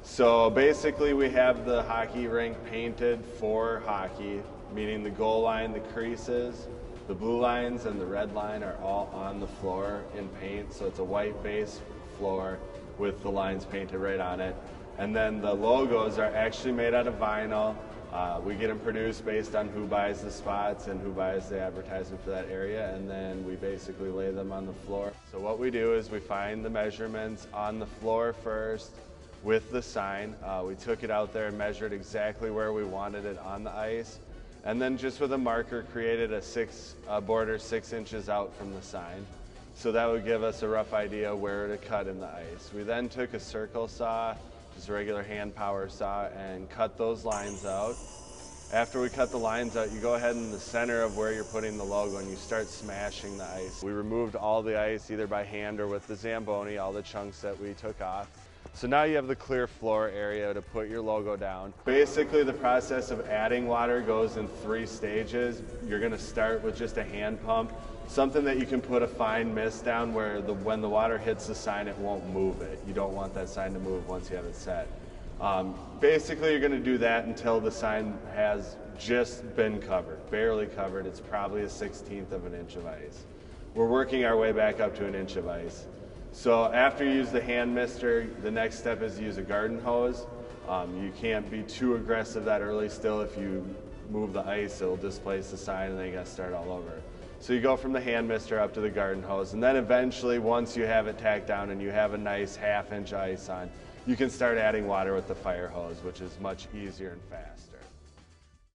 So basically we have the hockey rink painted for hockey, meaning the goal line, the creases, the blue lines and the red line are all on the floor in paint. So it's a white base floor with the lines painted right on it. And then the logos are actually made out of vinyl. We get them produced based on who buys the spots and who buys the advertisement for that area, and then we basically lay them on the floor. So what we do is we find the measurements on the floor first with the sign. We took it out there and measured exactly where we wanted it on the ice, and then just with a marker created a border 6 inches out from the sign. So that would give us a rough idea where to cut in the ice. We then took a circle saw, just a regular hand power saw, and cut those lines out. After we cut the lines out, you go ahead in the center of where you're putting the logo and you start smashing the ice. We removed all the ice either by hand or with the Zamboni, all the chunks that we took off. So now you have the clear floor area to put your logo down. Basically the process of adding water goes in 3 stages. You're going to start with just a hand pump, something that you can put a fine mist down where when the water hits the sign it won't move it. You don't want that sign to move once you have it set. Basically you're going to do that until the sign has just been covered, barely covered. It's probably a 1/16 of an inch of ice. We're working our way back up to an inch of ice. So after you use the hand mister, the next step is to use a garden hose. You can't be too aggressive that early still. If you move the ice, it'll displace the sign and then you got to start all over. So you go from the hand mister up to the garden hose, and then eventually once you have it tacked down and you have a nice 1/2 inch ice on, you can start adding water with the fire hose, which is much easier and faster.